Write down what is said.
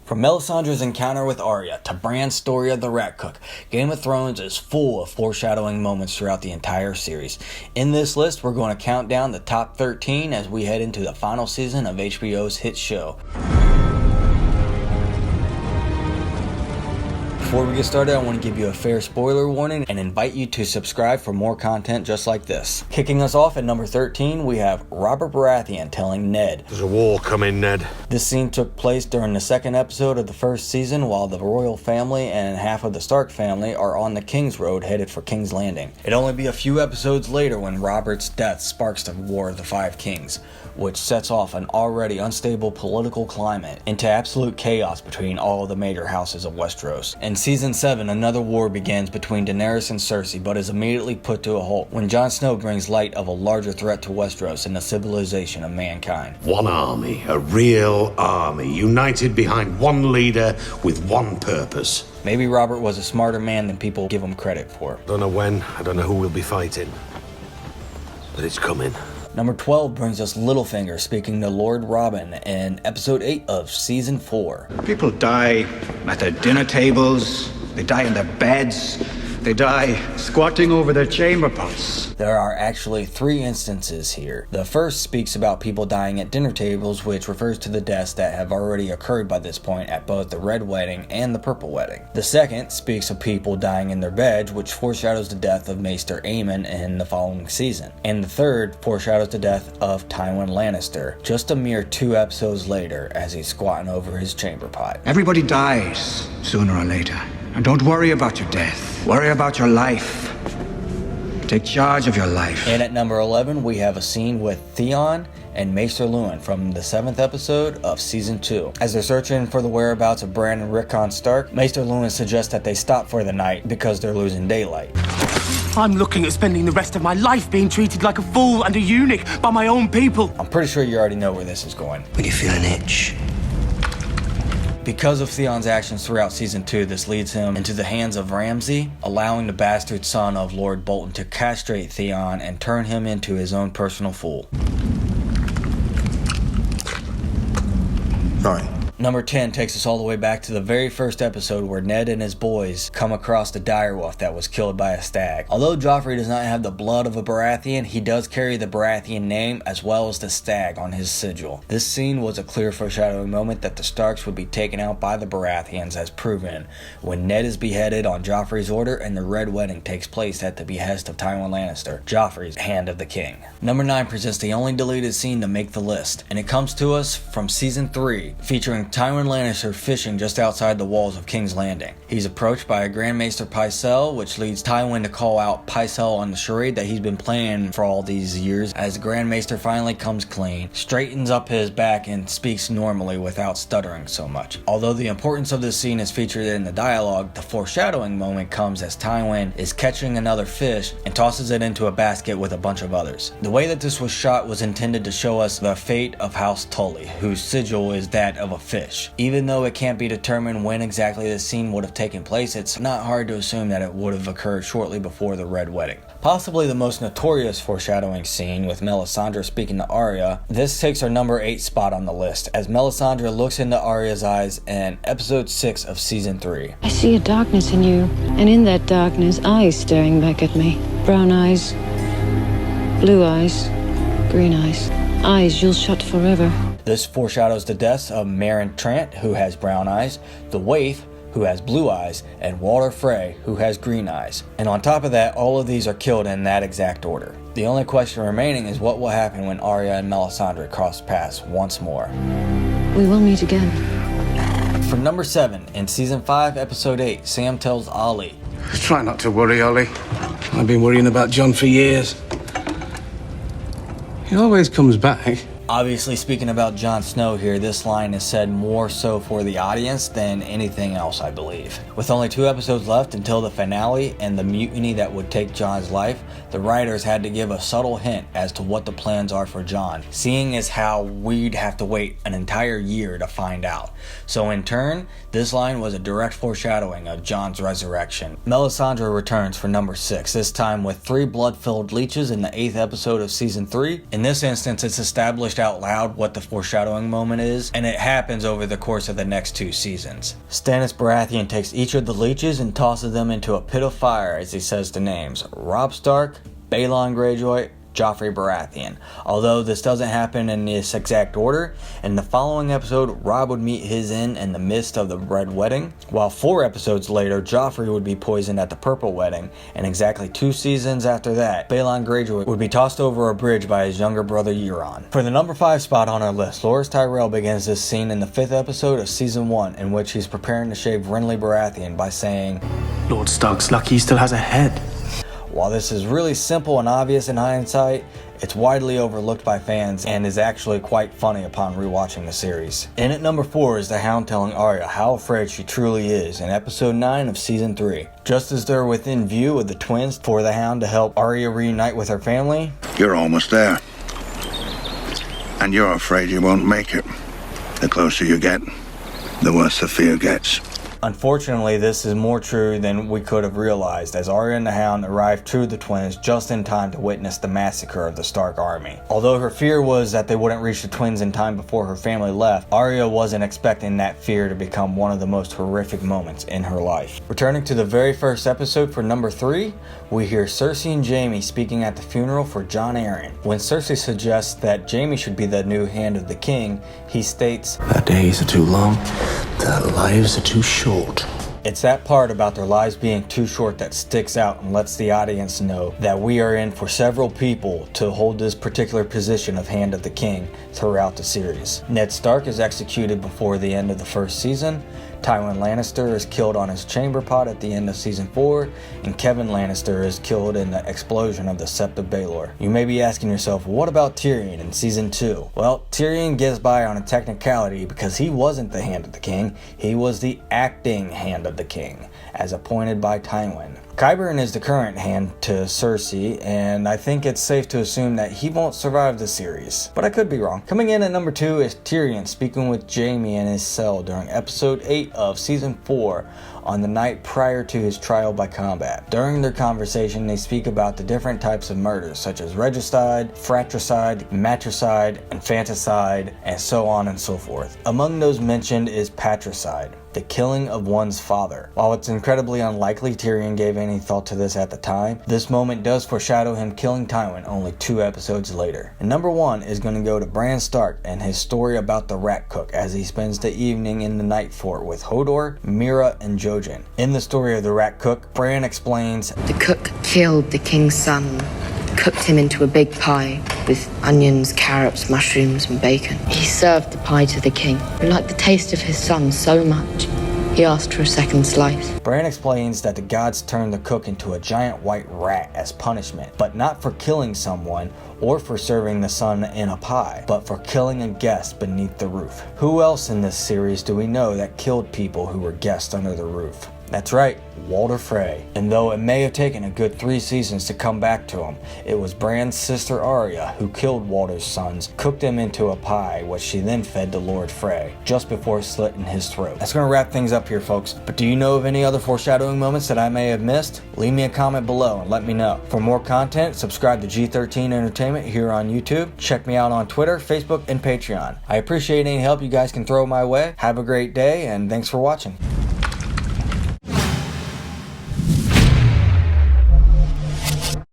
From Melisandre's encounter with Arya to Bran's story of the Rat Cook, Game of Thrones is full of foreshadowing moments throughout the entire series. In this list, we're going to count down the top 13 as we head into the final season of HBO's hit show. Before we get started, I want to give you a fair spoiler warning and invite you to subscribe for more content just like this. Kicking us off at number 13, we have Robert Baratheon telling Ned, "There's a war coming, Ned." This scene took place during the second episode of the first season while the royal family and half of the Stark family are on the King's Road headed for King's Landing. It'd only be a few episodes later when Robert's death sparks the War of the Five Kings, which sets off an already unstable political climate into absolute chaos between all of the major houses of Westeros. In Season 7, another war begins between Daenerys and Cersei, but is immediately put to a halt when Jon Snow brings light of a larger threat to Westeros and the civilization of mankind. One army, a real army, united behind one leader with one purpose. Maybe Robert was a smarter man than people give him credit for. Don't know when, I don't know who we'll be fighting, but it's coming. Number 12 brings us Littlefinger speaking to Lord Robin in episode 8 of season 4. People die at their dinner tables, they die in their beds, they die squatting over their chamber pots. There are actually 3 instances here. The first speaks about people dying at dinner tables, which refers to the deaths that have already occurred by this point at both the Red Wedding and the Purple Wedding. The second speaks of people dying in their beds, which foreshadows the death of Maester Aemon in the following season. And the third foreshadows the death of Tywin Lannister, just a mere 2 episodes later as he's squatting over his chamber pot. Everybody dies sooner or later. And don't worry about your death. Worry about your life. Take charge of your life. And at number 11, we have a scene with Theon and Maester Luwin from the 7th episode of Season 2. As they're searching for the whereabouts of Bran and Rickon Stark, Maester Luwin suggests that they stop for the night because they're losing daylight. I'm looking at spending the rest of my life being treated like a fool and a eunuch by my own people. I'm pretty sure you already know where this is going. When you feel an itch. Because of Theon's actions throughout Season 2, this leads him into the hands of Ramsay, allowing the bastard son of Lord Bolton to castrate Theon and turn him into his own personal fool. Fine. Number 10 takes us all the way back to the very first episode where Ned and his boys come across the direwolf that was killed by a stag. Although Joffrey does not have the blood of a Baratheon, he does carry the Baratheon name as well as the stag on his sigil. This scene was a clear foreshadowing moment that the Starks would be taken out by the Baratheons as proven when Ned is beheaded on Joffrey's order and the Red Wedding takes place at the behest of Tywin Lannister, Joffrey's Hand of the King. Number 9 presents the only deleted scene to make the list, and it comes to us from Season 3, featuring Tywin Lannister fishing just outside the walls of King's Landing. He's approached by a Grand Maester Pycelle, which leads Tywin to call out Pycelle on the charade that he's been playing for all these years. As the Grand Maester finally comes clean, straightens up his back and speaks normally without stuttering so much. Although the importance of this scene is featured in the dialogue, the foreshadowing moment comes as Tywin is catching another fish and tosses it into a basket with a bunch of others. The way that this was shot was intended to show us the fate of House Tully, whose sigil is that of a fish. Even though it can't be determined when exactly this scene would have taken place, it's not hard to assume that it would have occurred shortly before the Red Wedding. Possibly the most notorious foreshadowing scene with Melisandre speaking to Arya, this takes our number 8 spot on the list as Melisandre looks into Arya's eyes in episode 6 of season 3. I see a darkness in you, and in that darkness, eyes staring back at me. Brown eyes, blue eyes, green eyes. Eyes you'll shut forever. This foreshadows the deaths of Meryn Trant, who has brown eyes, the Waif, who has blue eyes, and Walder Frey, who has green eyes. And on top of that, all of these are killed in that exact order. The only question remaining is what will happen when Arya and Melisandre cross paths once more. We will meet again. From number 7, in season 5, episode 8, Sam tells Ollie, Try not to worry, Ollie. I've been worrying about John for years. He always comes back. Obviously, speaking about Jon Snow here, this line is said more so for the audience than anything else, I believe. With only 2 episodes left until the finale and the mutiny that would take Jon's life, the writers had to give a subtle hint as to what the plans are for Jon, seeing as how we'd have to wait an entire year to find out. So in turn, this line was a direct foreshadowing of Jon's resurrection. Melisandre returns for number 6, this time with 3 blood-filled leeches in the 8th episode of season 3. In this instance, it's established established out loud what the foreshadowing moment is, and it happens over the course of the next 2 seasons. Stannis Baratheon takes each of the leeches and tosses them into a pit of fire as he says the names Robb Stark, Balon Greyjoy, Joffrey Baratheon. Although this doesn't happen in this exact order, in the following episode, Robb would meet his end in the midst of the Red Wedding, while 4 episodes later, Joffrey would be poisoned at the Purple Wedding, and exactly 2 seasons after that, Balon Greyjoy would be tossed over a bridge by his younger brother Euron. For the number 5 spot on our list, Loras Tyrell begins this scene in the 5th episode of season 1, in which he's preparing to shave Renly Baratheon by saying, Lord Stark's lucky he still has a head. While this is really simple and obvious in hindsight, it's widely overlooked by fans and is actually quite funny upon rewatching the series. In at number 4 is the Hound telling Arya how afraid she truly is in episode 9 of season 3. Just as they're within view of the twins for the Hound to help Arya reunite with her family, you're almost there. And you're afraid you won't make it. The closer you get, the worse the fear gets. unfortunately, this is more true than we could have realized, as Arya and the Hound arrived to the twins just in time to witness the massacre of the Stark army. Although her fear was that they wouldn't reach the twins in time before her family left, Arya wasn't expecting that fear to become one of the most horrific moments in her life. Returning to the very first episode for number 3, we hear Cersei and Jaime speaking at the funeral for Jon Arryn. When Cersei suggests that Jaime should be the new Hand of the King, he states, Their days are too long, their lives are too short. It's that part about their lives being too short that sticks out and lets the audience know that we are in for several people to hold this particular position of Hand of the King throughout the series. Ned Stark is executed before the end of the first season, Tywin Lannister is killed on his chamber pot at the end of season 4, and Kevin Lannister is killed in the explosion of the Sept of Baelor. You may be asking yourself, what about Tyrion in season 2? Well, Tyrion gets by on a technicality because he wasn't the Hand of the King, he was the acting Hand of the King, as appointed by Tywin. Qyburn is the current hand to Cersei, and I think it's safe to assume that he won't survive the series, but I could be wrong. Coming in at number 2 is Tyrion speaking with Jaime in his cell during episode 8 of season 4 on the night prior to his trial by combat. During their conversation, they speak about the different types of murders, such as regicide, fratricide, matricide, infanticide, and so on and so forth. Among those mentioned is patricide, the killing of one's father. While it's incredibly unlikely Tyrion gave any thought to this at the time, this moment does foreshadow him killing Tywin only 2 episodes later. And number 1 is going to go to Bran Stark and his story about the Rat Cook as he spends the evening in the Night Fort with Hodor, Mira, and Jojen. In the story of the Rat Cook, Bran explains, The cook killed the king's son, cooked him into a big pie with onions, carrots, mushrooms, and bacon. He served the pie to the king, who liked the taste of his son so much, he asked for a second slice. Bran explains that the gods turned the cook into a giant white rat as punishment, but not for killing someone or for serving the son in a pie, but for killing a guest beneath the roof. Who else in this series do we know that killed people who were guests under the roof? That's right, Walder Frey. And though it may have taken a good 3 seasons to come back to him, it was Bran's sister Arya who killed Walder's sons, cooked him into a pie, which she then fed to Lord Frey, just before slitting his throat. That's gonna wrap things up here, folks. But do you know of any other foreshadowing moments that I may have missed? Leave me a comment below and let me know. For more content, subscribe to G13 Entertainment here on YouTube. Check me out on Twitter, Facebook, and Patreon. I appreciate any help you guys can throw my way. Have a great day, and thanks for watching.